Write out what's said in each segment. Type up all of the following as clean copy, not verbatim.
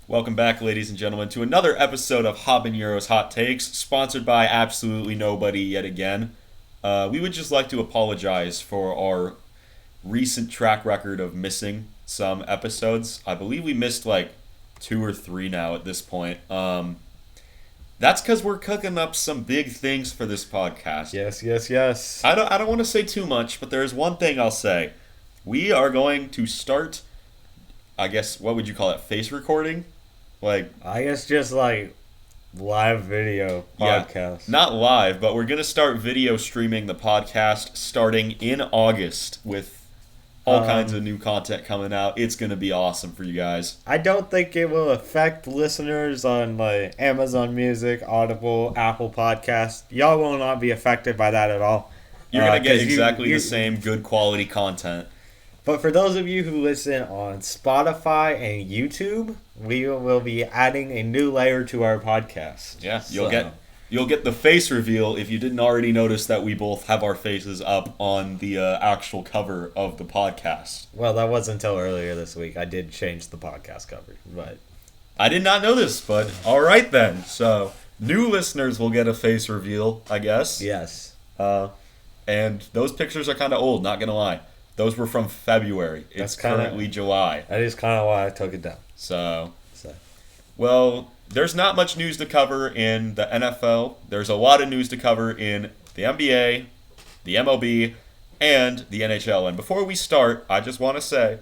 Welcome back, ladies and gentlemen, to another episode of Habaneros Hot Takes, sponsored by absolutely nobody yet again. We would just like to apologize for our recent track record of missing some episodes. I believe we missed like 2 or 3 now at this point. That's because we're cooking up some big things for this podcast. Yes. I don't want to say too much, but there's one thing I'll say. We are going to start, I guess, what would you call it, face recording? I guess just like live video podcast. Yeah, not live, but we're going to start video streaming the podcast starting in August with all kinds of new content coming out. It's going to be awesome for you guys. I don't think it will affect listeners on like Amazon Music, Audible, Apple Podcasts. Y'all will not be affected by that at all. You're going to get exactly the same good quality content. But for those of you who listen on Spotify and YouTube, we will be adding a new layer to our podcast. Yeah, you'll get the face reveal if you didn't already notice that we both have our faces up on the actual cover of the podcast. Well, that wasn't until earlier this week. I did change the podcast cover, but I did not know this, but all right then. So new listeners will get a face reveal, I guess. Yes. And those pictures are kind of old, not gonna lie. Those were from February. It's currently July. That is kind of why I took it down. So, well, there's not much news to cover in the NFL. There's a lot of news to cover in the NBA, the MLB, and the NHL. And before we start, I just want to say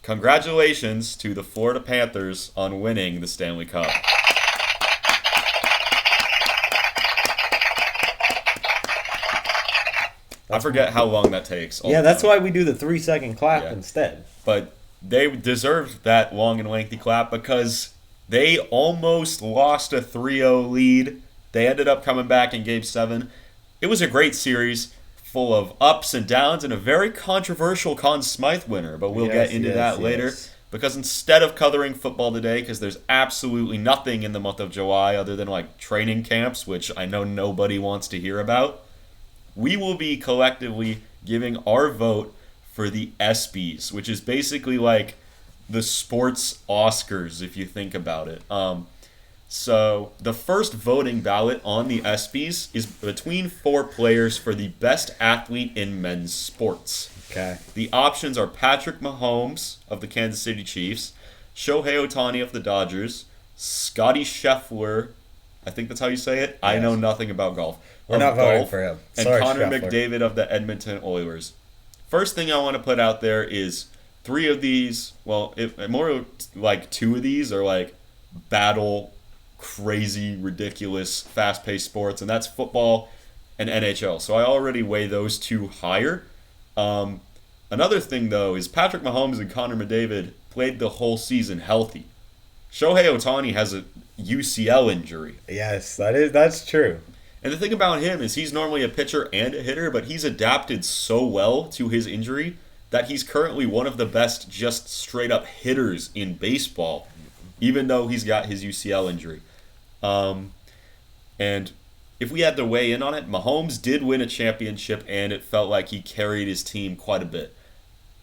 congratulations to the Florida Panthers on winning the Stanley Cup. I forget how long that takes. Yeah, that's why we do the 3-second clap instead. But they deserved that long and lengthy clap because they almost lost a 3-0 lead. They ended up coming back in Game 7. It was a great series full of ups and downs and a very controversial Conn Smythe winner. But we'll get into that later. Because instead of covering football today, because there's absolutely nothing in the month of July other than like training camps, which I know nobody wants to hear about, we will be collectively giving our vote for the ESPYs, which is basically like the sports Oscars, if you think about it. So the first voting ballot on the ESPYs is between 4 players for the best athlete in men's sports. Okay. The options are Patrick Mahomes of the Kansas City Chiefs, Shohei Ohtani of the Dodgers, Scotty Scheffler, I think that's how you say it. Yes. I know nothing about golf. We're not voting for him. And Sorry, Connor Scheffler. McDavid of the Edmonton Oilers. First thing I want to put out there is 3 of these, more like 2 of these are like battle, crazy, ridiculous, fast-paced sports, and that's football and NHL. So I already weigh those 2 higher. Another thing, though, is Patrick Mahomes and Connor McDavid played the whole season healthy. Shohei Ohtani has a UCL injury. Yes, that's true. And the thing about him is he's normally a pitcher and a hitter, but he's adapted so well to his injury that he's currently one of the best just straight-up hitters in baseball, even though he's got his UCL injury. And if we had to weigh in on it, Mahomes did win a championship, and it felt like he carried his team quite a bit.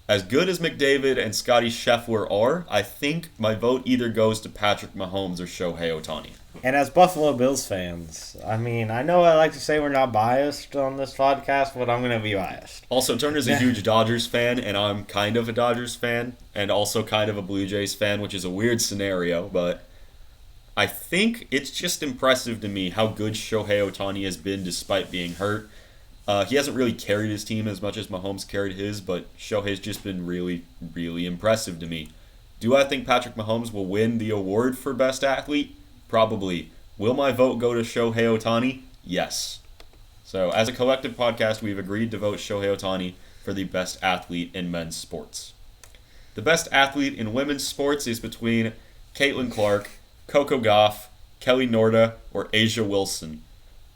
As good as McDavid and Scotty Scheffler are, I think my vote either goes to Patrick Mahomes or Shohei Ohtani. And as Buffalo Bills fans, I mean, I know I like to say we're not biased on this podcast, but I'm going to be biased. Also, Turner's a huge Dodgers fan, and I'm kind of a Dodgers fan, and also kind of a Blue Jays fan, which is a weird scenario, but I think it's just impressive to me how good Shohei Ohtani has been despite being hurt. He hasn't really carried his team as much as Mahomes carried his, but Shohei's just been really, really impressive to me. Do I think Patrick Mahomes will win the award for best athlete? Probably. Will my vote go to Shohei Ohtani? Yes. So, as a collective podcast, we've agreed to vote Shohei Ohtani for the best athlete in men's sports. The best athlete in women's sports is between Caitlin Clark, Coco Gauff, Kelly Norda, or Asia Wilson.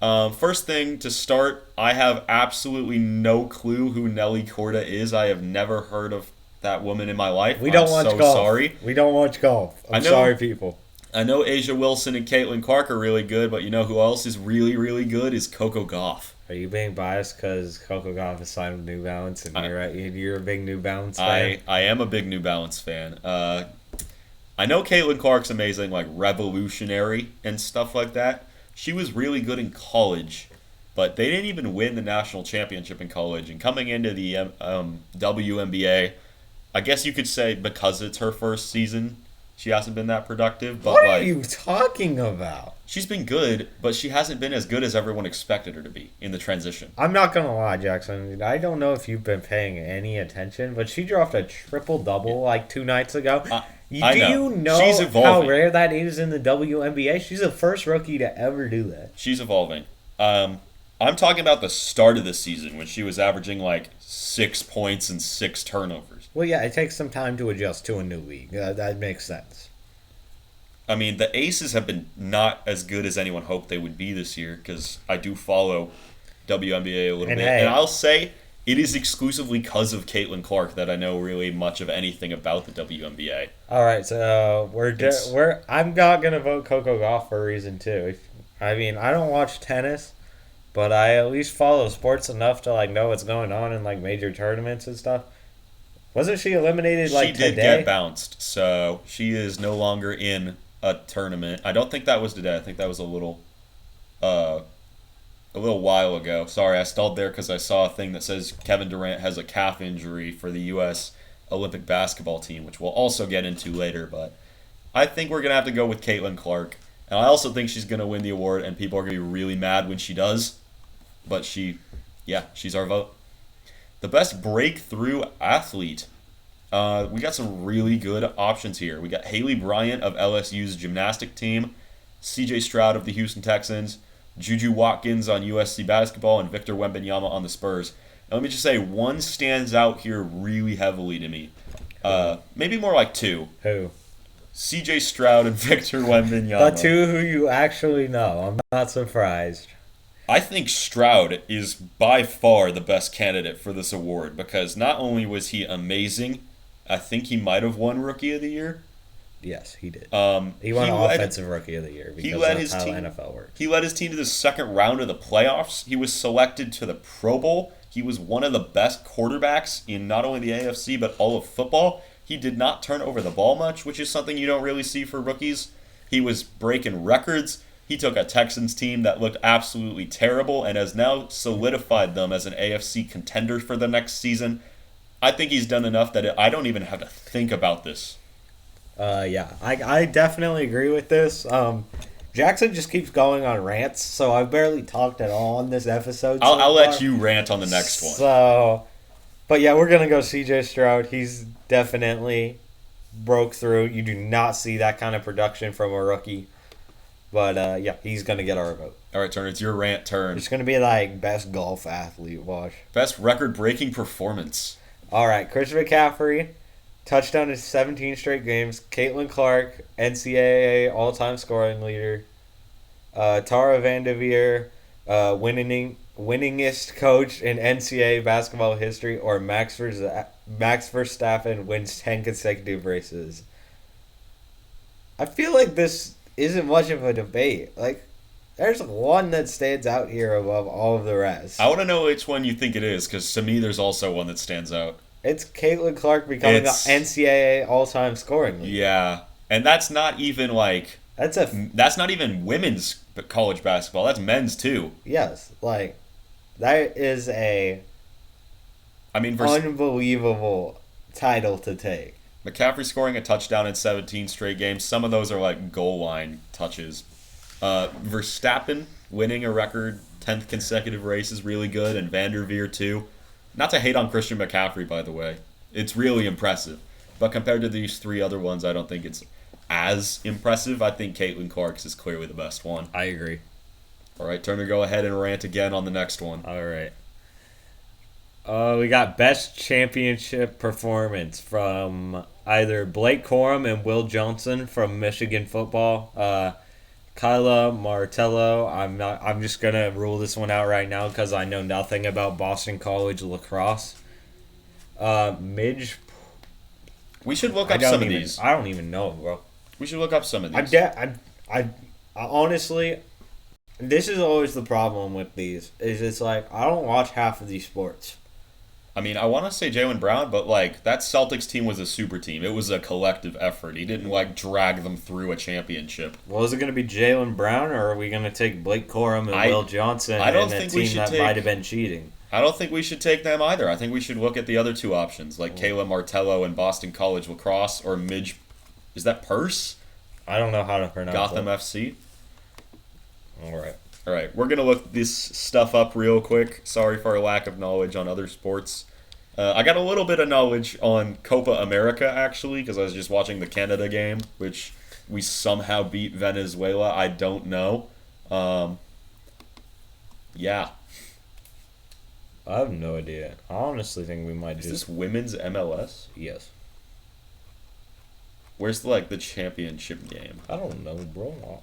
First thing to start, I have absolutely no clue who Nelly Korda is. I have never heard of that woman in my life. We don't watch golf. Sorry. We don't watch golf. I'm sorry, people. I know Asia Wilson and Caitlin Clark are really good, but you know who else is really, really good is Coco Gauff. Are you being biased because Coco Gauff is signed with New Balance, and you're a big New Balance fan? I am a big New Balance fan. I know Caitlin Clark's amazing, like revolutionary and stuff like that. She was really good in college, but they didn't even win the national championship in college. And coming into the WNBA, I guess you could say because it's her first season, she hasn't been that productive. But What are like, you talking about? she's been good, but she hasn't been as good as everyone expected her to be in the transition. I'm not gonna lie, Jackson. I don't know if you've been paying any attention, but she dropped a triple double like 2 nights ago. I Do know. you know She's how evolving. rare that is in the WNBA? She's the first rookie to ever do that. She's evolving. I'm talking about the start of the season when she was averaging like 6 points and 6 turnovers. Well, yeah, it takes some time to adjust to a new league. That makes sense. I mean, the Aces have been not as good as anyone hoped they would be this year because I do follow WNBA a little bit. Hey, And I'll say it is exclusively because of Caitlin Clark that I know really much of anything about the WNBA. all right, so It's- I'm not gonna vote Coco Gauff for a reason too. I mean, I don't watch tennis, but I at least follow sports enough to like know what's going on in like major tournaments and stuff. Wasn't she eliminated like She did today? get bounced, so she is no longer in a tournament. I don't think that was today. I think that was uh, a little while ago. Sorry, I stalled there because I saw a thing that says Kevin Durant has a calf injury for the U.S. Olympic basketball team, which we'll also get into later. But I think we're gonna have to go with Caitlin Clark, and I also think she's gonna win the award, and people are gonna be really mad when she does. But she's our vote. The best breakthrough athlete. We got some really good options here. We got Haley Bryant of LSU's gymnastic team, C.J. Stroud of the Houston Texans, Juju Watkins on USC basketball, and Victor Wembanyama on the Spurs. Now, let me just say, one stands out here really heavily to me. Maybe more like two. Who? C.J. Stroud and Victor Wembanyama. The two who you actually know. I'm not surprised. I think Stroud is by far the best candidate for this award because not only was he amazing, I think he might have won Rookie of the Year. Yes, he did. He Won led- Offensive Rookie of the Year because led that's his how team- NFL works. He led his team to the second round of the playoffs. He was selected to the Pro Bowl. He was one of the best quarterbacks in not only the AFC but all of football. He did not turn over the ball much, which is something you don't really see for rookies. He was breaking records. He took a Texans team that looked absolutely terrible and has now solidified them as an AFC contender for the next season. I think he's done enough that I don't even have to think about this. Yeah, I definitely agree with this. Jackson just keeps going on rants, so I've barely talked at all on this episode. so I'll let far. you rant on the next one. So, but yeah, we're gonna go C.J. Stroud. He's definitely broke through. You do not see that kind of production from a rookie. But yeah, he's gonna get our vote. All right, Turner, it's your rant turn. It's gonna be like best golf athlete. Watch. Best record-breaking performance. All right, Chris McCaffrey, touchdown in 17 straight games. Caitlin Clark, NCAA all-time scoring leader. Tara Vanderveer, winningest coach in NCAA basketball history, or Max Verstappen wins 10 consecutive races. I feel like this isn't much of a debate. Like, there's one that stands out here above all of the rest. I want to know which one you think it is, because to me, there's also one that stands out. It's Caitlin Clark becoming It's- an NCAA all-time scoring leader. Yeah, and that's not even like that's not even women's college basketball. That's men's too. Yes, like that is a I mean, unbelievable title to take. McCaffrey scoring a touchdown in 17 straight games. Some of those are like goal line touches. Verstappen winning a record 10th consecutive race is really good, and Vanderveer too. Not to hate on Christian McCaffrey, by the way. It's really impressive. But compared to these three other ones, I don't think it's as impressive. I think Caitlin Clark's is clearly the best one. I agree. All right, Turner, go ahead and rant again on the next one. All right. We got best championship performance from either Blake Corum and Will Johnson from Michigan football. Kyla Martello. I'm just gonna rule this one out right now because I know nothing about Boston College lacrosse. Midge. We should look up some of these. I don't even know, bro. We should look up some of these. I honestly, this is always the problem with these. Is it's like I don't watch half of these sports. I mean, I want to say Jaylen Brown, but like that Celtics team was a super team. It was a collective effort. He didn't like drag them through a championship. Well, is it going to be Jaylen Brown, or are we going to take Blake Corum and Will Johnson I don't and a think we team should that take- might have been cheating? I don't think we should take them either. I think we should look at the other two options, like Kayla Martello and Boston College Lacrosse, or Midge. Is that Purse? I don't know how to pronounce Gotham it. FC. All right. All right, we're gonna look this stuff up real quick. Sorry for our lack of knowledge on other sports. I got a little bit of knowledge on Copa America, actually, because I was just watching the Canada game, which we somehow beat Venezuela. I don't know. Yeah. I have no idea. I honestly think we might Is just... this women's MLS? Yes. Where's, like, the championship game? I don't know, bro.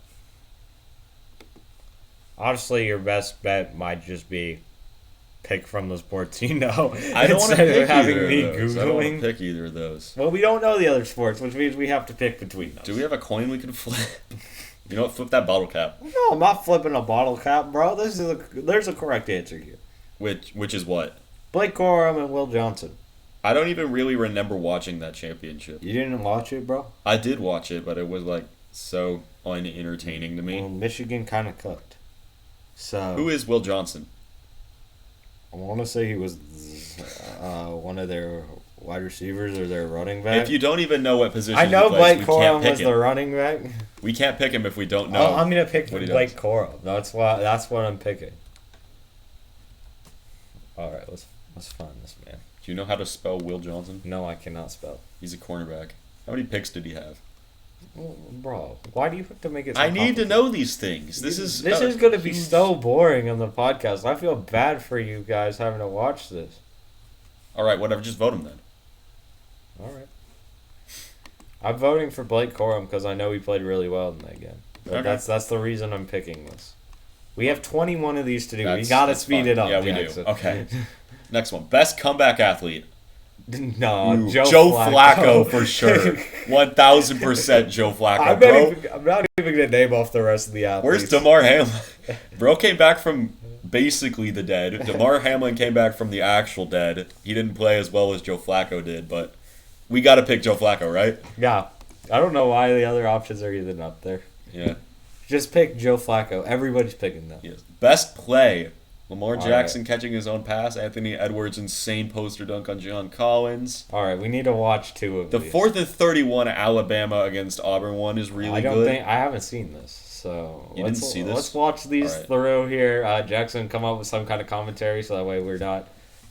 Honestly, your best bet might just be pick from the sports you know. I don't want to instead of pick having either me of those. I don't want to Googling. pick either of those. Well, we don't know the other sports, which means we have to pick between those. Do we have a coin we can flip? You know what? Flip that bottle cap. No, I'm not flipping a bottle cap, bro. There's a correct answer here. Which is what? Blake Corum and Will Johnson. I don't even really remember watching that championship. You didn't watch it, bro? I did watch it, but it was like so unentertaining to me. Well, Michigan kind of cooked. So Who is Will Johnson? I want to say he was one of their wide receivers or their running back. If you don't even know what position I know he plays, Blake we can't Corum pick was him. the running back. We can't pick him if we don't know. Oh, I'm gonna pick what he Blake does. Corum. That's what I'm picking. All right, let's find this man. Do you know how to spell Will Johnson? No, I cannot spell. He's a cornerback. How many picks did he have? Well, bro, why do you have to make it so I need to complicated? know these things. This is going to be so boring on the podcast. I feel bad for you guys having to watch this. All right, whatever. Just vote him then. All right. I'm voting for Blake Corum because I know he played really well in that game. But Okay. that's the reason I'm picking this. We have 21 of these to do. We That's- got to that's speed fine. it up. Yeah, we Jackson. do. Okay. Next one. Best comeback athlete. No, Ooh, Joe Flacco for sure. 1000% Joe Flacco, bro. I'm not even going to name off the rest of the athletes. Where's DeMar Hamlin? Bro came back from basically the dead. DeMar Hamlin came back from the actual dead. He didn't play as well as Joe Flacco did, but we got to pick Joe Flacco, right? Yeah. I don't know why the other options are even up there. Yeah. Just pick Joe Flacco. Everybody's picking them. Yes. Best play. Lamar All Jackson catching his own pass. Anthony Edwards' insane poster dunk on John Collins. All right, we need to watch two of The these. 4th and 31 Alabama against Auburn one is really good. I haven't seen this, so You didn't see this? Let's watch these All right. through here. Jackson, come up with some kind of commentary so that way we're not.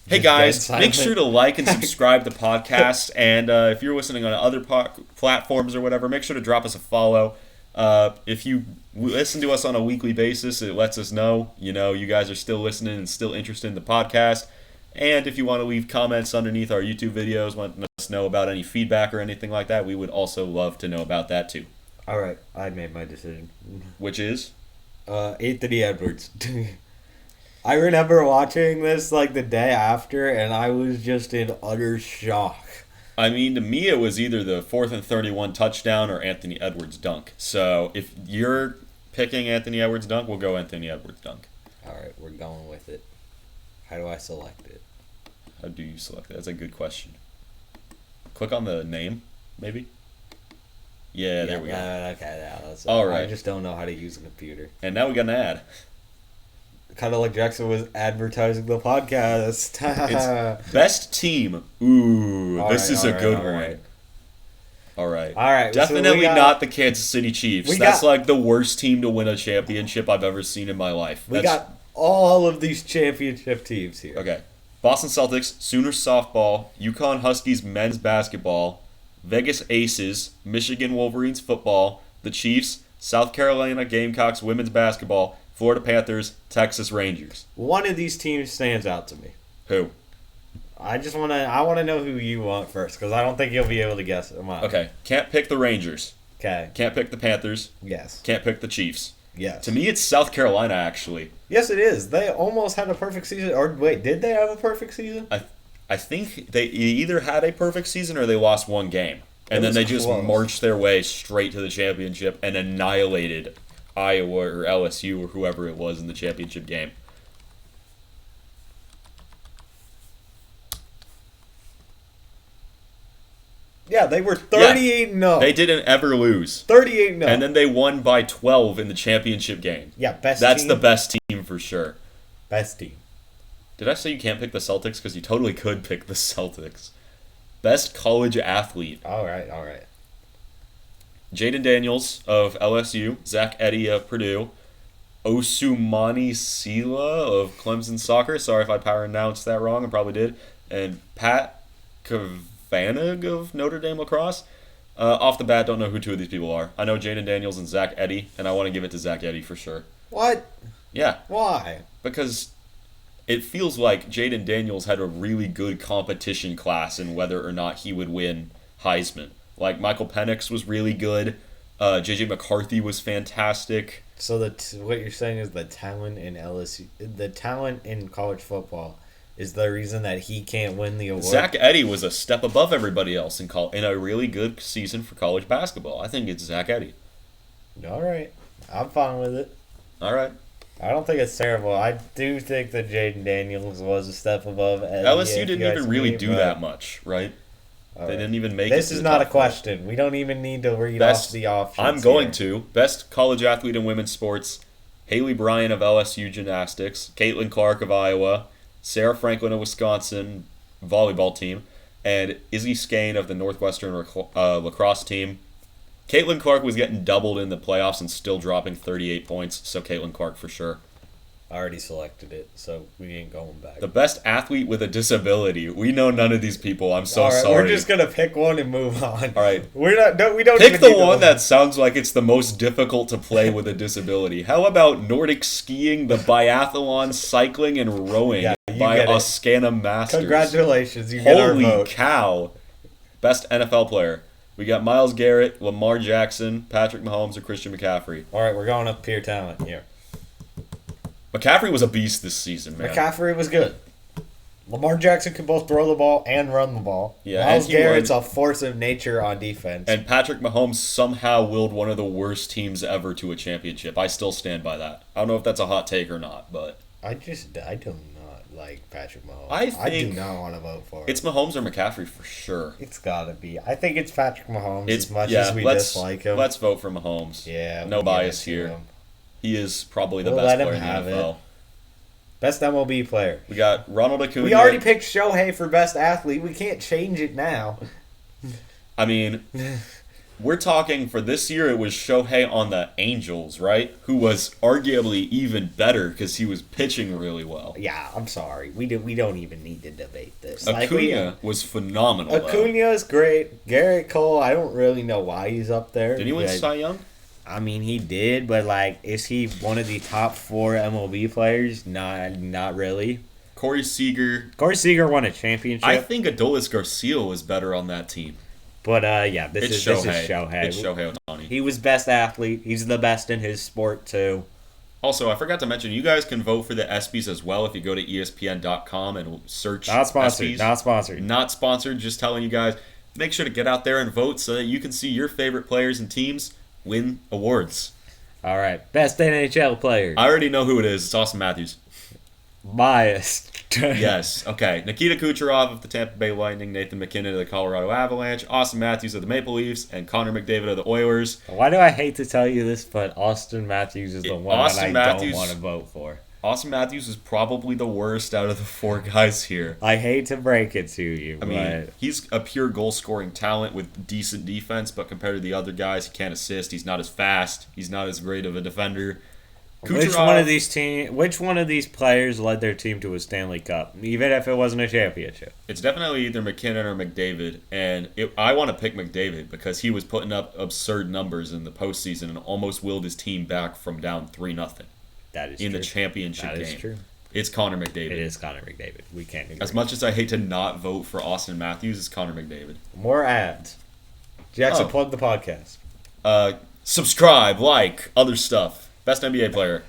Hey just guys, dead make silent. sure to like and subscribe to the podcast. And if you're listening on other platforms or whatever, make sure to drop us a follow. If you listen to us on a weekly basis, it lets us know, you guys are still listening and still interested in the podcast. And if you want to leave comments underneath our YouTube videos, want us know about any feedback or anything like that, we would also love to know about that too. All right, I made my decision. Which is? Anthony Edwards. I remember watching this like the day after, and I was just in utter shock. I mean, to me, it was either the 4th and 31 touchdown or Anthony Edwards dunk. So if you're picking Anthony Edwards dunk, we'll go Anthony Edwards dunk. All right, we're going with it. How do I select it? How do you select that? That's a good question. Click on the name, maybe? Yeah, there we go. Okay, yeah, that's All I right. just don't know how to use a computer. And now we got an ad. Kind of like Jackson was advertising the podcast. It's best team. Ooh, All this right, is all a right, good all one. right. All right. All right, so Definitely we got- not the Kansas City Chiefs. we That's got- like the worst team to win a championship I've ever seen in my life. We That's, got all of these championship teams here. Okay. Boston Celtics, Sooners softball, UConn Huskies men's basketball, Vegas Aces, Michigan Wolverines football, the Chiefs, South Carolina Gamecocks women's basketball, Florida Panthers, Texas Rangers. One of these teams stands out to me. Who? I want to know who you want first, because I don't think you'll be able to guess it. Mine. Okay. Can't pick the Rangers. Okay. Can't pick the Panthers. Yes. Can't pick the Chiefs. Yes. To me, it's South Carolina, actually. Yes, it is. They almost had a perfect season. Or wait, did they have a perfect season? I think they either had a perfect season or they lost one game. And It then was they just close. marched their way straight to the championship and annihilated Iowa or LSU or whoever it was in the championship game. Yeah, they were 38-0. They didn't ever lose. 38-0. And then they won by 12 in the championship game. Yeah, best That's team. the best team for sure. Best team. Did I say you can't pick the Celtics? Because you totally could pick the Celtics. Best college athlete. All right. Jaden Daniels of LSU. Zach Edey of Purdue. Osumani Sila of Clemson Soccer. Sorry if I pronounced that wrong. I probably did. And Pat Kavanig of Notre Dame Lacrosse. Off the bat, don't know who two of these people are. I know Jaden Daniels and Zach Edey, and I want to give it to Zach Edey for sure. What? Yeah. Why? Because it feels like Jaden Daniels had a really good competition class in whether or not he would win Heisman. Like, Michael Penix was really good. J.J. McCarthy was fantastic. So what you're saying is the talent in LSU, the talent in college football, is the reason that he can't win the award. Zach Edey was a step above everybody else in a really good season for college basketball. I think it's Zach Edey. All right, I'm fine with it. All right. I don't think it's terrible. I do think that Jaden Daniels was a step above Edey. LSU didn't even really do that much, right? They didn't even make it. This is not a question. We don't even need to read off the options. I'm going to. Best college athlete in women's sports: Haley Bryan of LSU gymnastics, Caitlin Clark of Iowa, Sarah Franklin of Wisconsin volleyball team, and Izzy Skane of the Northwestern lacrosse team. Caitlin Clark was getting doubled in the playoffs and still dropping 38 points, so Caitlin Clark for sure. I already selected it, so we ain't going back. The best athlete with a disability. We know none of these people. I'm so sorry. We're just gonna pick one and move on. All right. We don't pick the one that sounds like it's the most difficult to play with a disability. How about Nordic skiing, the biathlon, cycling, and rowing by Oscana Masters? Congratulations, you get our vote. Holy cow! Best NFL player. We got Myles Garrett, Lamar Jackson, Patrick Mahomes, or Christian McCaffrey. All right, we're going up pure talent here. McCaffrey was a beast this season, man. McCaffrey was good. Lamar Jackson can both throw the ball and run the ball. Yeah, Myles Garrett's a force of nature on defense. And Patrick Mahomes somehow willed one of the worst teams ever to a championship. I still stand by that. I don't know if that's a hot take or not, but I do not like Patrick Mahomes. I do not want to vote for him. It's Mahomes or McCaffrey for sure. It's gotta be. I think it's Patrick Mahomes as much as we dislike him. Let's vote for Mahomes. Yeah. No bias here. Him. He is probably the best player in the NFL. Best MLB player. We got Ronald Acuna. We already picked Shohei for best athlete. We can't change it now. I mean, we're talking for this year, it was Shohei on the Angels, right? Who was arguably even better because he was pitching really well. Yeah, I'm sorry. We don't even need to debate this. Acuna was phenomenal. Acuna is great. Garrett Cole, I don't really know why he's up there. Did he win Cy Young? I mean, he did, but is he one of the top 4 MLB players? Not really. Corey Seager won a championship. I think Adolis Garcia was better on that team. But this is Shohei. It's Shohei Ohtani. He was best athlete. He's the best in his sport too. Also, I forgot to mention, you guys can vote for the ESPYS as well if you go to ESPN.com and search Not sponsored. ESPYS. Not sponsored. Not sponsored. Just telling you guys, make sure to get out there and vote so that you can see your favorite players and teams win awards. All right. Best NHL player. I already know who it is. It's Austin Matthews. Biased. Yes. Okay. Nikita Kucherov of the Tampa Bay Lightning, Nathan McKinnon of the Colorado Avalanche, Austin Matthews of the Maple Leafs, and Connor McDavid of the Oilers. Why do I hate to tell you this, but Austin Matthews is the one that I don't want to vote for. Austin Matthews is probably the worst out of the 4 guys here. I hate to break it to you. I mean, he's a pure goal-scoring talent with decent defense, but compared to the other guys, he can't assist. He's not as fast. He's not as great of a defender. Which one of these players led their team to a Stanley Cup, even if it wasn't a championship? It's definitely either McKinnon or McDavid, and I want to pick McDavid because he was putting up absurd numbers in the postseason and almost willed his team back from down 3-0. That is in true. The championship game. That is true. It's Connor McDavid. It is Connor McDavid. We can't agree. As much as I hate to not vote for Austin Matthews, it's Connor McDavid. More ads. Jaxson, plug the podcast. Subscribe, like, other stuff. Best NBA player: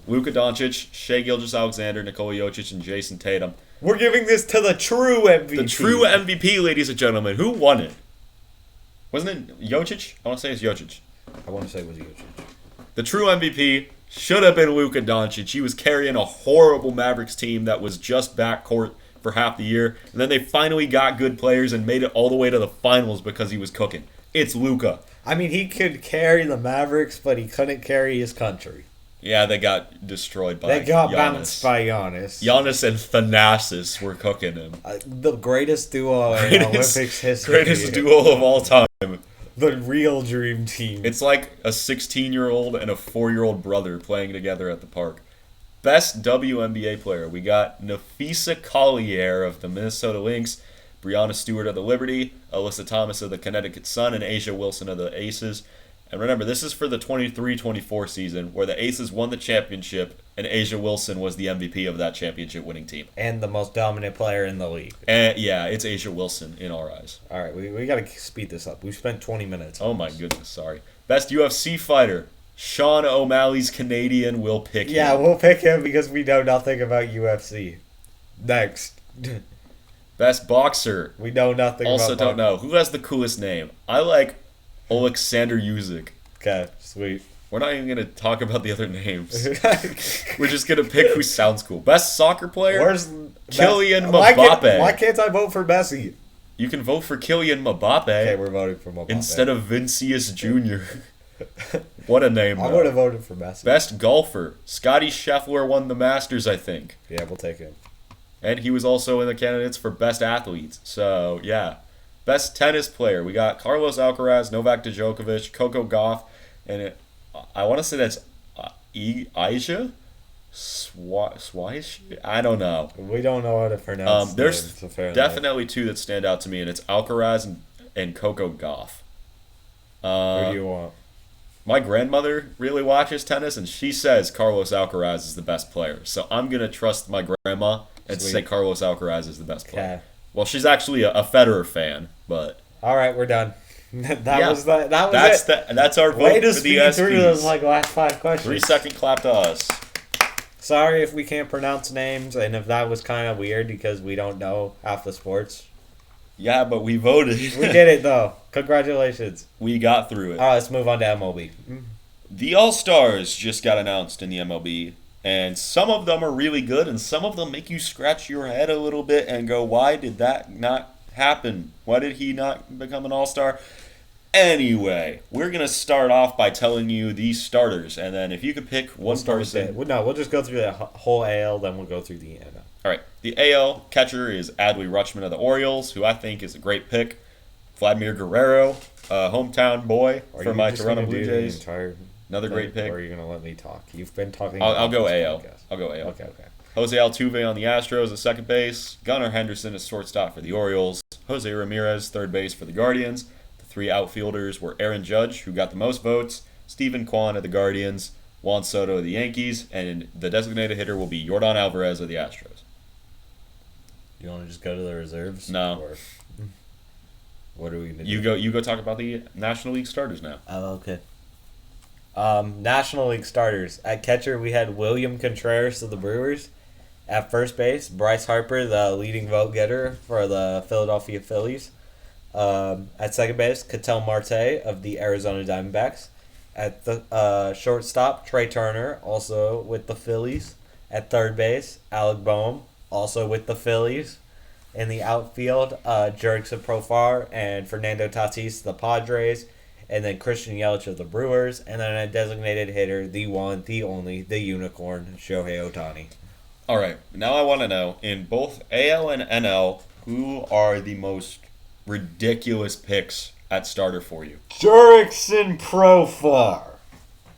Luka Doncic, Shai Gilgeous-Alexander, Nikola Jokic, and Jason Tatum. We're giving this to the true MVP. The true MVP, ladies and gentlemen. Who won it? Wasn't it Jokic? I want to say it's Jokic. I want to say it was Jokic. The true MVP should have been Luka Doncic. He was carrying a horrible Mavericks team that was just backcourt for half the year, and then they finally got good players and made it all the way to the finals because he was cooking. It's Luka. I mean, he could carry the Mavericks, but he couldn't carry his country. Yeah, they got destroyed by They got Giannis. bounced by Giannis. Giannis and Thanasis were cooking him. The greatest duo in Olympics history. Greatest duo of all time. The real dream team. It's like a 16-year-old and a 4-year-old brother playing together at the park. Best WNBA player. We got Nafisa Collier of the Minnesota Lynx, Breanna Stewart of the Liberty, Alyssa Thomas of the Connecticut Sun, and Asia Wilson of the Aces. And remember, this is for the 23-24 season where the Aces won the championship and Asia Wilson was the MVP of that championship winning team. And the most dominant player in the league. And yeah, it's Asia Wilson in our eyes. All right, we got to speed this up. We've spent 20 minutes. Oh my goodness, sorry. Best UFC fighter. Sean O'Malley's Canadian. We'll pick him. Yeah, we'll pick him because we know nothing about UFC. Next. Best boxer. We know nothing Also about don't know. Who has the coolest name? I like Alexander Usyk. Okay, sweet. We're not even going to talk about the other names. We're just going to pick who sounds cool. Best soccer player? Where's Kylian Why Mbappe. can't I vote for Messi? You can vote for Kylian Mbappe Okay, we're voting for Mbappe. instead of Vinicius Jr. What a name, I though. would have voted for Messi. Best golfer. Scotty Scheffler won the Masters, I think. Yeah, we'll take him. And he was also in the candidates for best athletes. So, yeah. Best tennis player. We got Carlos Alcaraz, Novak Djokovic, Coco Gauff, and I want to say that's Aisha? Swish? I don't know. We don't know how to pronounce There's names, apparently. definitely two that stand out to me, and it's Alcaraz and Coco Gauff. Who do you want? My grandmother really watches tennis, and she says Carlos Alcaraz is the best player. So I'm going to trust my grandma and Sweet. say Carlos Alcaraz is the best player. Okay. Well, she's actually a Federer fan, but... All right, we're done. That was it. That's our Way vote to for the speed through those ESPYs. last 5 questions. 3-second clap to us. Sorry if we can't pronounce names, and if that was kind of weird because we don't know half the sports. Yeah, but we voted. We did it, though. Congratulations. We got through it. All right, let's move on to MLB. The All-Stars just got announced in the MLB, and some of them are really good, and some of them make you scratch your head a little bit and go, why did that not happen? Why did he not become an All-Star? Anyway, we're going to start off by telling you these starters, and then if you could pick one person... We'll just go through the whole AL, then we'll go through the NL. All right, the AL catcher is Adley Rutschman of the Orioles, who I think is a great pick. Vladimir Guerrero, hometown boy for my Toronto Blue Jays. Another great pick. Or are you going to let me talk? You've been talking. I'll go AL. Podcast. I'll go AL. Okay. Jose Altuve on the Astros at second base. Gunnar Henderson at shortstop for the Orioles. Jose Ramirez, third base for the Guardians. The three outfielders were Aaron Judge, who got the most votes, Stephen Kwan of the Guardians, Juan Soto of the Yankees, and the designated hitter will be Yordan Alvarez of the Astros. You want to just go to the reserves? No. Or what are we going to do? You go talk about the National League starters now. Oh, okay. National League starters. At catcher, we had William Contreras of the Brewers. At first base, Bryce Harper, the leading vote getter for the Philadelphia Phillies. At second base, Ketel Marte of the Arizona Diamondbacks. At the shortstop, Trey Turner, also with the Phillies. At third base, Alec Boehm, also with the Phillies. In the outfield, Jurickson Profar and Fernando Tatis, the Padres. And then Christian Yelich of the Brewers. And then a designated hitter, the one, the only, the unicorn, Shohei Ohtani. All right. Now I want to know, in both AL and NL, who are the most ridiculous picks at starter for you? Jurickson Profar.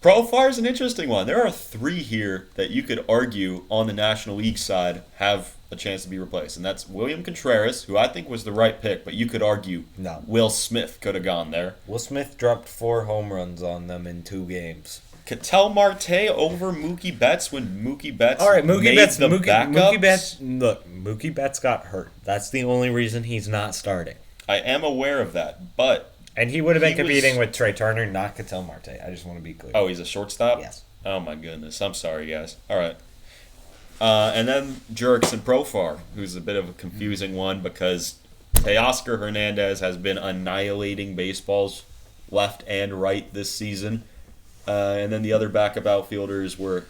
Profar is an interesting one. There are three here that you could argue on the National League side have a chance to be replaced. And that's William Contreras, who I think was the right pick, but you could argue No. Will Smith could have gone there. Will Smith dropped 4 home runs on them in 2 games. Ketel Marte over Mookie Betts when Mookie Betts Mookie backups? Mookie Betts got hurt. That's the only reason he's not starting. I am aware of that, but... And he would have been competing with Trey Turner, not Ketel Marte. I just want to be clear. Oh, he's a shortstop? Yes. Oh, my goodness. I'm sorry, guys. All right. And then Jurickson Profar, who's a bit of a confusing one because Teoscar Hernandez has been annihilating baseballs left and right this season. And then the other backup outfielders were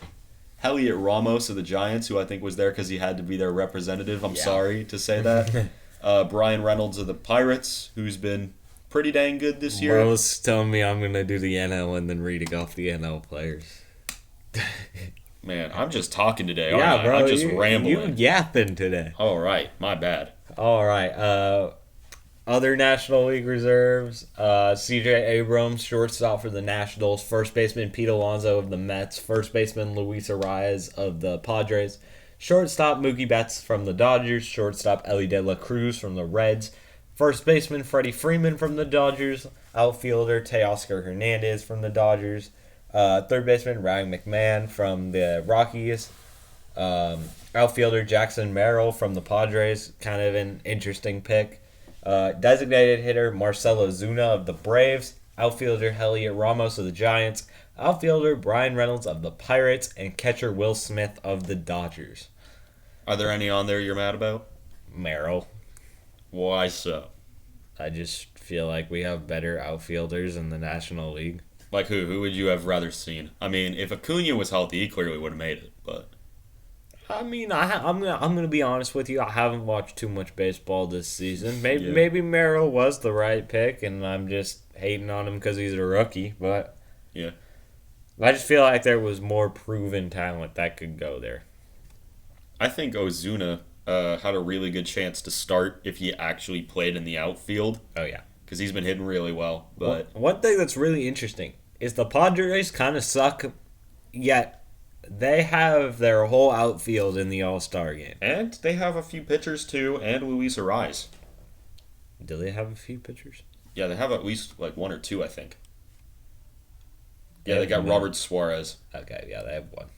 Heliot Ramos of the Giants, who I think was there because he had to be their representative. I'm sorry to say that. Brian Reynolds of the Pirates, who's been pretty dang good this year. Bro's telling me I'm going to do the NL and then reading off the NL players. Man, I'm just talking today, Yeah, aren't I? bro. I'm just rambling. You yapping today. All right, my bad. All right. Other National League reserves: C.J. Abrams, shortstop for the Nationals; first baseman Pete Alonso of the Mets; first baseman Luis Arias of the Padres; shortstop Mookie Betts from the Dodgers; shortstop Ellie De La Cruz from the Reds; first baseman Freddie Freeman from the Dodgers; outfielder Teoscar Hernandez from the Dodgers; third baseman Ryan McMahon from the Rockies; outfielder Jackson Merrill from the Padres, kind of an interesting pick. Designated hitter Marcelo Zuna of the Braves, outfielder Heliot Ramos of the Giants, outfielder Brian Reynolds of the Pirates, and catcher Will Smith of the Dodgers. Are there any on there you're mad about? Merrill. Why so? I just feel like we have better outfielders in the National League. Like who? Who would you have rather seen? I mean, if Acuna was healthy, he clearly would have made it, but... I mean, I'm gonna be honest with you. I haven't watched too much baseball this season. Maybe Merrill was the right pick, and I'm just hating on him because he's a rookie. But yeah, I just feel like there was more proven talent that could go there. I think Ozuna had a really good chance to start if he actually played in the outfield. Oh yeah, because he's been hitting really well. But one thing that's really interesting is the Padres kind of suck, yet they have their whole outfield in the All-Star Game. And they have a few pitchers, too, and Luis Arias. Do they have a few pitchers? Yeah, they have at least, like, one or two, I think. Yeah, they got Robert Suarez. Okay, yeah, they have one.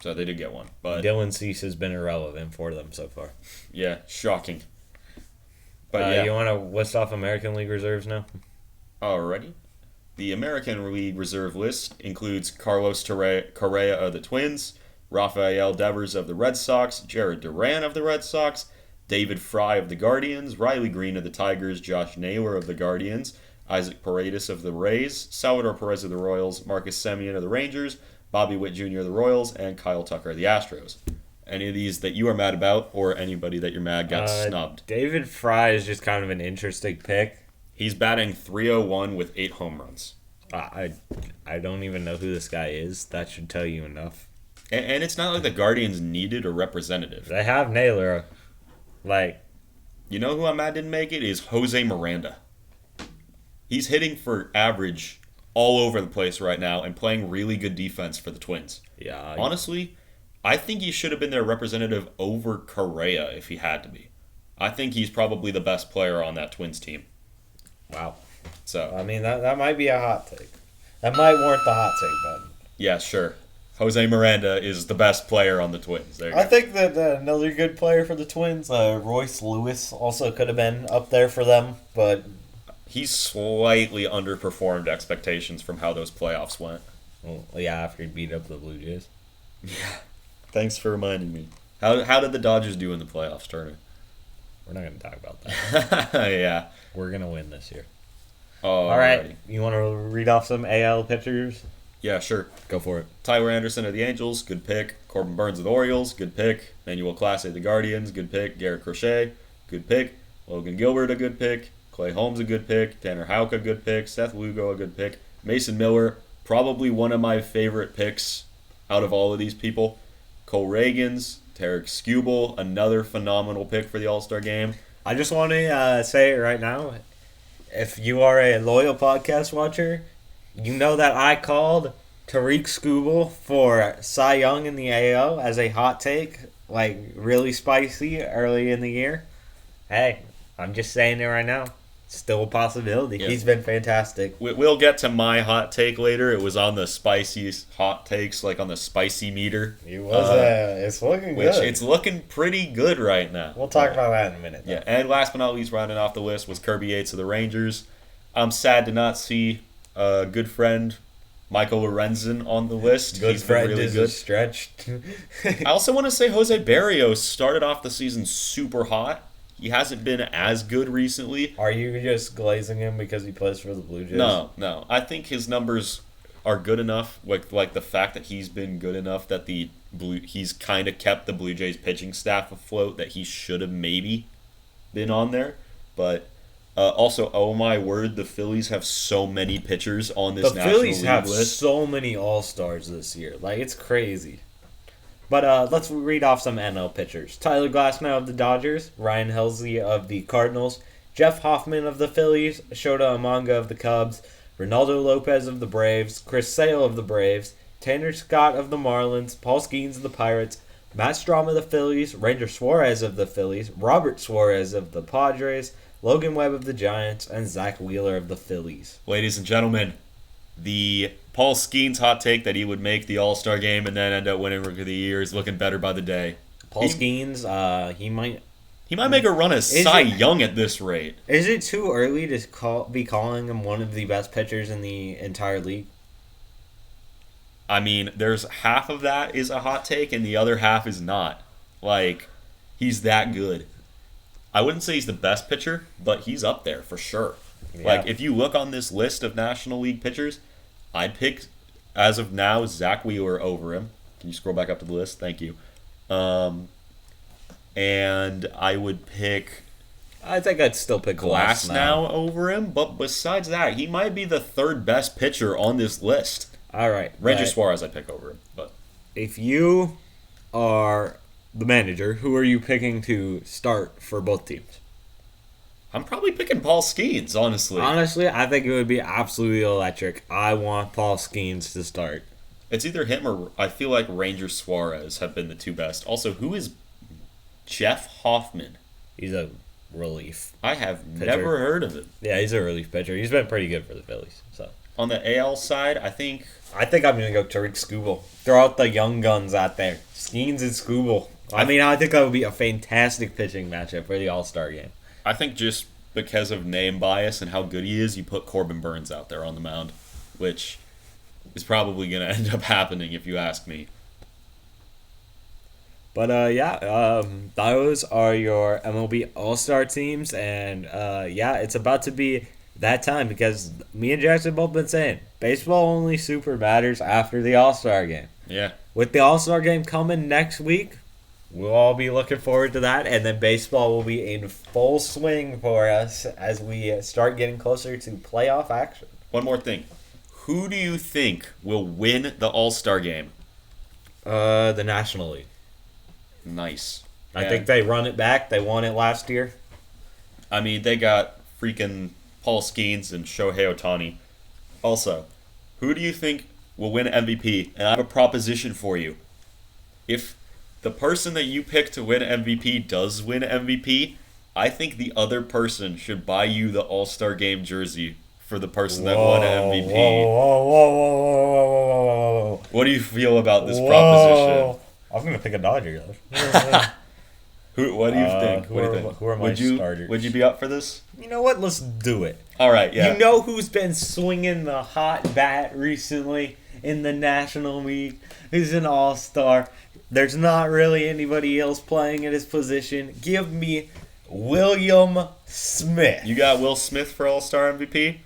So they did get one. But Dylan Cease has been irrelevant for them so far. Yeah, shocking. But You want to list off American League reserves now? Alrighty. The American League Reserve list includes Carlos Correa of the Twins, Rafael Devers of the Red Sox, Jared Duran of the Red Sox, David Fry of the Guardians, Riley Green of the Tigers, Josh Naylor of the Guardians, Isaac Paredes of the Rays, Salvador Perez of the Royals, Marcus Semien of the Rangers, Bobby Witt Jr. of the Royals, and Kyle Tucker of the Astros. Any of these that you are mad about, or anybody that you're mad got snubbed? David Fry is just kind of an interesting pick. He's batting .301 with 8 home runs. I don't even know who this guy is. That should tell you enough. And it's not like the Guardians needed a representative. They have Naylor. You know who I'm mad didn't make it? Is Jose Miranda. He's hitting for average all over the place right now and playing really good defense for the Twins. Yeah. Honestly, I think he should have been their representative over Correa if he had to be. I think he's probably the best player on that Twins team. Wow. So I mean, that might be a hot take. That might warrant the hot take button. Yeah, sure. Jose Miranda is the best player on the Twins. There you I go. think that another good player for the Twins, Royce Lewis, also could have been up there for them, but He's slightly underperformed expectations from how those playoffs went. well, yeah, after he beat up the Blue Jays. Yeah. Thanks for reminding me. How did the Dodgers do in the playoffs, Turner? We're not going to talk about that. Yeah. We're going to win this year. All right. You want to read off some AL pitchers? Yeah, sure. Go for it. Tyler Anderson of the Angels, good pick. Corbin Burns of the Orioles, good pick. Manuel Clase of the Guardians, good pick. Garrett Crochet, good pick. Logan Gilbert, a good pick. Clay Holmes, a good pick. Tanner Houck, a good pick. Seth Lugo, a good pick. Mason Miller, probably one of my favorite picks out of all of these people. Cole Reagans, Tarek Skubal, another phenomenal pick for the All-Star Game. I just want to say it right now. If you are a loyal podcast watcher, you know that I called Tariq Skubal for Cy Young in the AL as a hot take, really spicy early in the year. Hey, I'm just saying it right now. Still a possibility. Yeah. He's been fantastic. We'll get to my hot take later. It was on the spicy hot takes, like on the spicy meter. He was. It's looking Which good. it's looking pretty good right now. We'll talk about that in a minute. Though. Yeah, and last but not least, rounding off the list was Kirby Yates of the Rangers. I'm sad to not see a good friend Michael Lorenzen on the list. Good He's been friend really is good. stretched. I also want to say Jose Barrios started off the season super hot. He hasn't been as good recently. Are you just glazing him because he plays for the Blue Jays? No. I think his numbers are good enough, like the fact that he's been good enough that he's kind of kept the Blue Jays pitching staff afloat, that he should have maybe been on there. But also, oh my word, the Phillies have so many pitchers on this National League list. The Phillies have so many All-Stars this year. Like, it's crazy. But let's read off some NL pitchers. Tyler Glasnow of the Dodgers, Ryan Helsley of the Cardinals, Jeff Hoffman of the Phillies, Shota Umanga of the Cubs, Ronaldo Lopez of the Braves, Chris Sale of the Braves, Tanner Scott of the Marlins, Paul Skeens of the Pirates, Matt Strahm of the Phillies, Ranger Suarez of the Phillies, Robert Suarez of the Padres, Logan Webb of the Giants, and Zach Wheeler of the Phillies. Ladies and gentlemen, the Paul Skeens hot take that he would make the All-Star game and then end up winning Rookie of the Year is looking better by the day. Paul Skeens, he might make a run as Cy Young at this rate. Is it too early to be calling him one of the best pitchers in the entire league? I mean, there's half of that is a hot take and the other half is not. Like, he's that good. I wouldn't say he's the best pitcher, but he's up there for sure. Yeah. Like, if you look on this list of National League pitchers, I'd pick, as of now, Zach Wheeler over him. Can you scroll back up to the list? Thank you. And I would pick... I think I'd still pick Glasnow over him, but besides that, he might be the third best pitcher on this list. All right. Ranger Suarez I'd pick over him. But if you are the manager, who are you picking to start for both teams? I'm probably picking Paul Skeens, honestly. Honestly, I think it would be absolutely electric. I want Paul Skeens to start. It's either him or I feel like Ranger Suarez have been the two best. Also, who is Jeff Hoffman? He's a relief I have pitcher. Never heard of him. Yeah, he's a relief pitcher. He's been pretty good for the Phillies. So on the AL side, I think I'm going to go Tariq Skubal. Throw out the young guns out there. Skeens and Skubal. I think that would be a fantastic pitching matchup for the All-Star game. I think just because of name bias and how good he is, you put Corbin Burns out there on the mound, which is probably going to end up happening if you ask me. But those are your MLB All-Star teams, and it's about to be that time because me and Jackson both been saying baseball only super matters after the All-Star game. Yeah. With the All-Star game coming next week, we'll all be looking forward to that, and then baseball will be in full swing for us as we start getting closer to playoff action. One more thing. Who do you think will win the All-Star game? The National League. Nice. I think they run it back. They won it last year. I mean, they got freaking Paul Skeens and Shohei Ohtani. Also, who do you think will win MVP? And I have a proposition for you. If the person that you pick to win MVP does win MVP, I think the other person should buy you the All-Star Game jersey for the person that won MVP. Whoa. What do you feel about this proposition? I'm going to pick a Dodger. What do you think? Who are my starters? Would you be up for this? You know what? Let's do it. All right, yeah. You know who's been swinging the hot bat recently in the National League? Who's an all-star? There's not really anybody else playing at his position. Give me William Smith. You got Will Smith for All-Star MVP?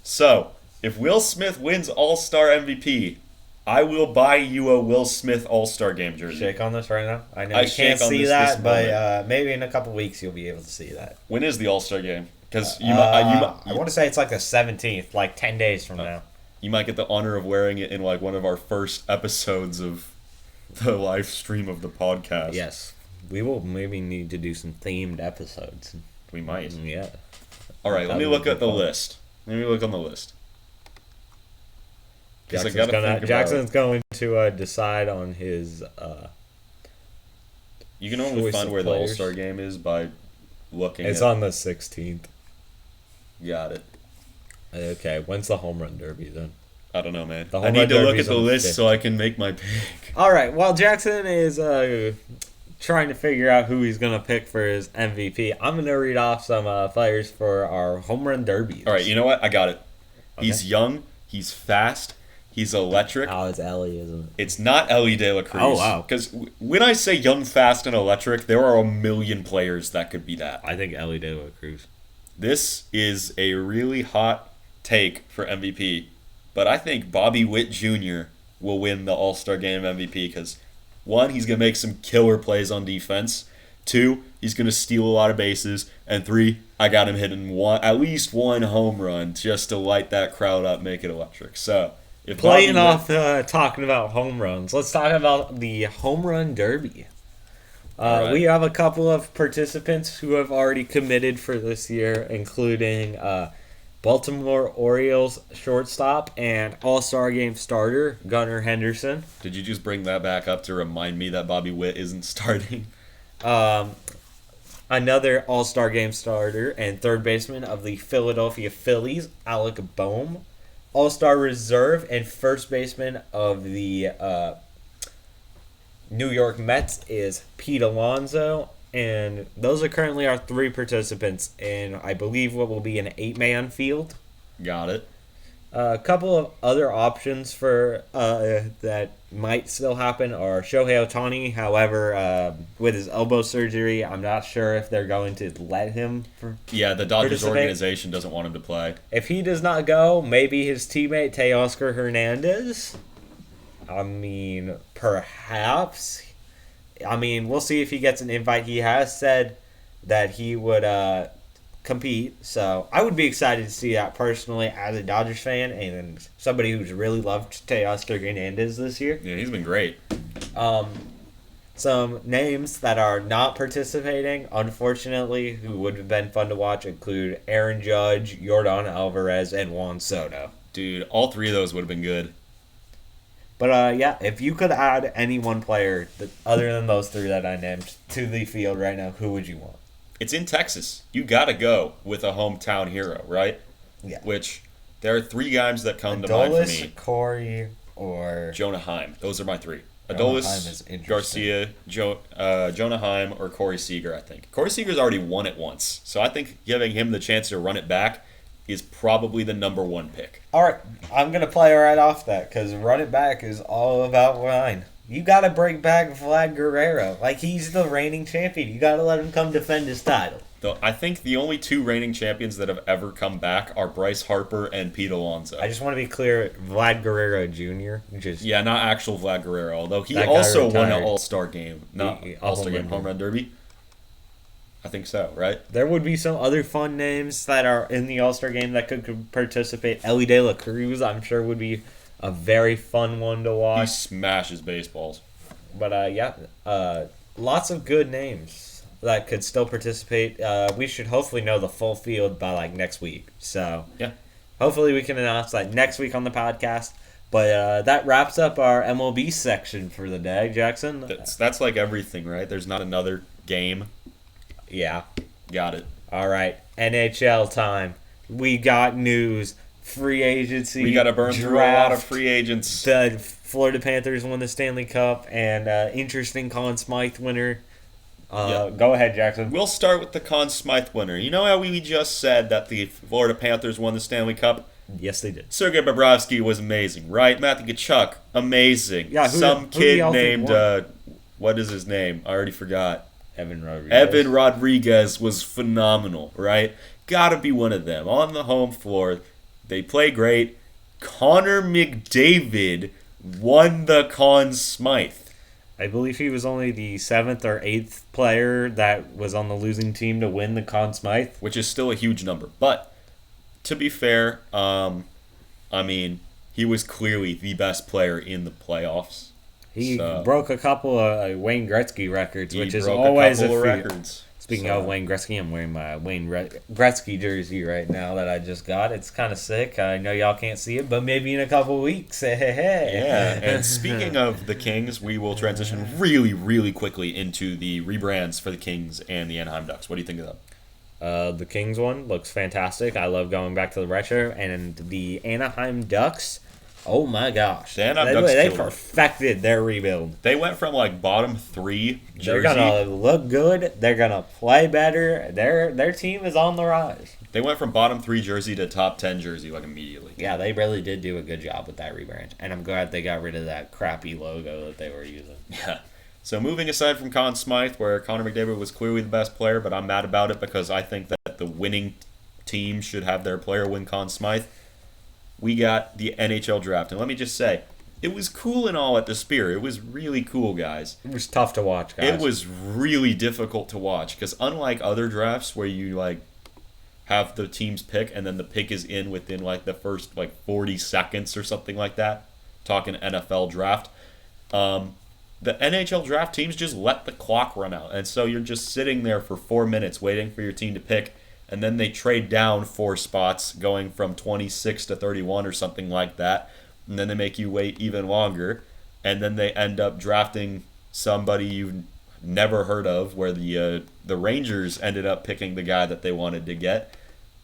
So, if Will Smith wins All-Star MVP, I will buy you a Will Smith All-Star Game jersey. Shake on this right now. I know you can't see that, but maybe in a couple weeks you'll be able to see that. When is the All-Star Game? Because I want to say it's like the 17th, like 10 days from now. You might get the honor of wearing it in like one of our first episodes of the live stream of the podcast. Yes. We will maybe need to do some themed episodes. We might. Yeah. All right, let me look at the list. Let me look on the list. Jackson's going to decide on his. You can only find where the All-Star Game is by looking. It's on the 16th. Got it. Okay, when's the home run derby then? I don't know, man. I need to look at the list so I can make my pick. All right, while Jackson is trying to figure out who he's going to pick for his MVP, I'm going to read off some players for our home run derby. All right, you know what? I got it. Okay. He's young. He's fast. He's electric. Oh, it's Ellie, isn't it? It's not Ellie De La Cruz. Oh, wow. Because when I say young, fast, and electric, there are a million players that could be that. I think Ellie De La Cruz. This is a really hot take for MVP. but I think Bobby Witt Jr. will win the All-Star Game MVP because, one, he's going to make some killer plays on defense. Two, he's going to steal a lot of bases. And three, I got him hitting at least one home run just to light that crowd up, make it electric. So, if Playing off talking about home runs, let's talk about the home run derby. Right. We have a couple of participants who have already committed for this year, including Baltimore Orioles shortstop and All-Star Game starter Gunnar Henderson. Did you just bring that back up to remind me that Bobby Witt isn't starting? Another All-Star Game starter and third baseman of the Philadelphia Phillies, Alec Boehm. All-Star reserve and first baseman of the New York Mets is Pete Alonso. And those are currently our three participants in, I believe, what will be an 8-man field. Got it. A couple of other options for that might still happen are Shohei Ohtani. However, with his elbow surgery, I'm not sure if they're going to let him. Yeah, the Dodgers participate. organization doesn't want him to play. If he does not go, maybe his teammate Teoscar Hernandez. I mean, perhaps. I mean, we'll see if he gets an invite. He has said that he would compete, so I would be excited to see that personally as a Dodgers fan and somebody who's really loved Teoscar Hernandez this year. Yeah, he's been great. Some names that are not participating, unfortunately, who would have been fun to watch include Aaron Judge, Yordan Alvarez, and Juan Soto. Dude, all three of those would have been good. But, yeah, if you could add any one player other than those three that I named to the field right now, who would you want? It's in Texas. You got to go with a hometown hero, right? Yeah. Which, there are three guys that come to mind for me. Corey, or... Jonah Heim. Those are my three. Jonah Heim is Adolis, interesting. Garcia, Jonah Heim, or Corey Seager, I think. Corey Seager's already won it once, so I think giving him the chance to run it back is probably the number one pick. All right, I'm going to play right off that because run it back is all about mine. You got to bring back Vlad Guerrero. Like, he's the reigning champion. You got to let him come defend his title. Though I think the only two reigning champions that have ever come back are Bryce Harper and Pete Alonso. I just want to be clear, Vlad Guerrero Jr. Yeah, not actual Vlad Guerrero, although he That guy also won retired. an All-Star Game. Not All-Star Game, Home Run Derby. I think so, right? There would be some other fun names that are in the All-Star Game that could participate. Ellie De La Cruz, I'm sure, would be a very fun one to He watch. smashes baseballs. But, yeah, lots of good names that could still participate. We should hopefully know the full field by, like, next week. So, Yeah. hopefully we can announce that next week on the podcast. But that wraps up our MLB section for the day, Jackson. That's like everything, right? There's not another game. Yeah. Got it. All right. NHL time. We got news. Free agency. We got to burn through a lot of free agents. The Florida Panthers won the Stanley Cup, and interesting Conn Smythe winner. Go ahead, Jackson. We'll start with the Conn Smythe winner. You know how we just said that the Florida Panthers won the Stanley Cup? Yes, they did. Sergei Bobrovsky was amazing, right? Matthew Tkachuk, amazing. Yeah, Some who kid y'all think named, won? what is his name? I already forgot. Evan Rodriguez. Evan Rodriguez was phenomenal, right? Gotta be one of them. On the home floor, they play great. Connor McDavid won the Conn Smythe. I believe he was only the 7th or 8th player that was on the losing team to win the Conn Smythe. Which is still a huge number. But, to be fair, I mean, he was clearly the best player in the playoffs. He broke a couple of Wayne Gretzky records, which is broke always a couple of feat. records. Speaking of Wayne Gretzky, I'm wearing my Wayne Gretzky jersey right now that I just got. It's kind of sick. I know y'all can't see it, but maybe in a couple weeks. Yeah, and speaking of the Kings, we will transition really, really quickly into the rebrands for the Kings and the Anaheim Ducks. What do you think of them? The Kings one looks fantastic. I love going back to the retro. And the Anaheim Ducks, oh my gosh. The Anaheim Ducks they killed it. perfected their rebuild. They went from like bottom 3 jersey. They're going to look good. They're going to play better. Their team is on the rise. They went from bottom 3 jersey to top 10 jersey like immediately. Yeah, they really did do a good job with that rebrand. And I'm glad they got rid of that crappy logo that they were using. Yeah. So moving aside from Conn Smythe, where Connor McDavid was clearly the best player, but I'm mad about it because I think that the winning team should have their player win Conn Smythe. we got the NHL draft. And let me just say, it was cool and all at the Spear. It was really cool, guys. It was tough to watch, guys. It was really difficult to watch because unlike other drafts where you like have the teams pick and then the pick is in within like the first like 40 seconds or something like that, talking NFL draft, the NHL draft teams just let the clock run out. And so you're just sitting there for 4 minutes waiting for your team to pick, and then they trade down 4 spots going from 26 to 31 or something like that. And then they make you wait even longer, and then they end up drafting somebody you've never heard of, where the Rangers ended up picking the guy that they wanted to get.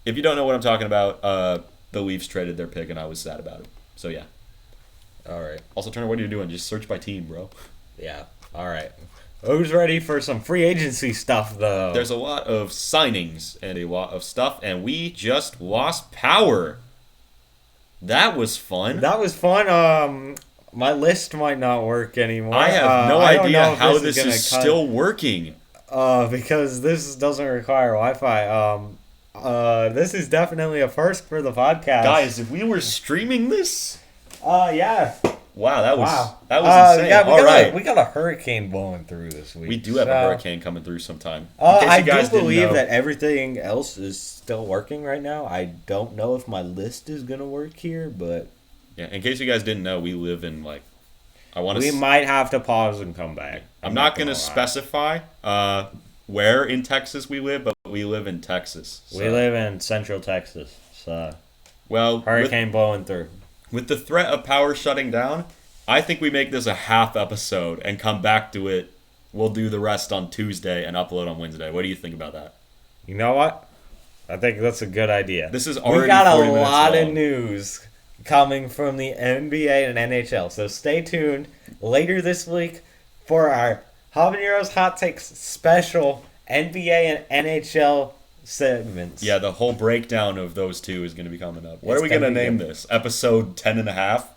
If you don't know what I'm talking about, the Leafs traded their pick, and I was sad about it. So yeah. All right. Also, Turner, what are you doing? Just search by team, bro. Yeah. All right. Who's ready for some free agency stuff, though? There's a lot of signings and a lot of stuff, and we just lost power. That was fun. That was fun. My list might not work anymore. I have no idea how this is still working. Because this doesn't require Wi-Fi. This is definitely a first for the podcast. Guys, if we were streaming this... yeah. Wow, that was insane. Yeah, we got a hurricane blowing through this week. We do have a hurricane coming through sometime. I do believe that everything else is still working right now. I don't know if my list is going to work here, but... Yeah, in case you guys didn't know, we live in, like... We might have to pause and come back. I'm not going to specify where in Texas we live, but we live in Texas. So. We live in Central Texas, so... Well, hurricane blowing through. With the threat of power shutting down, I think we make this a half episode and come back to it. We'll do the rest on Tuesday and upload on Wednesday. What do you think about that? You know what? I think that's a good idea. This is already 40 We got minutes a lot long. of news coming from the NBA and NHL, so stay tuned later this week for our Habaneros Hot Takes special NBA and NHL segments. Yeah, the whole breakdown of those two is going to be coming up. What are we going to name this? Episode 10 and a half?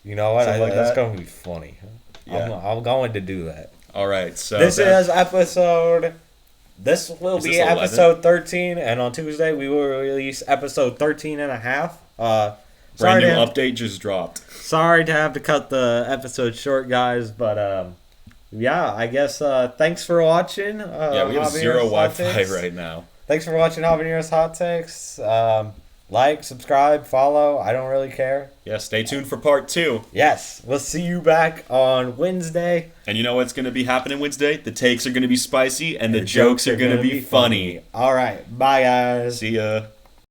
You know what? Something like that's that? going to be funny. Yeah. I'm going to do that. All right, so this is episode... This will be 11? episode 13, and on Tuesday we will release episode 13 and a half. Brand new update just dropped. Sorry to have to cut the episode short, guys, but yeah, I guess thanks for watching. Yeah, we have zero Wi-Fi right now. Thanks for watching Habaneros Hot Takes. Like, subscribe, follow. I don't really care. Yeah, stay tuned for part 2. Yes, we'll see you back on Wednesday. And you know what's going to be happening Wednesday? The takes are going to be spicy, and the jokes are going to be funny. All right, bye, guys. See ya.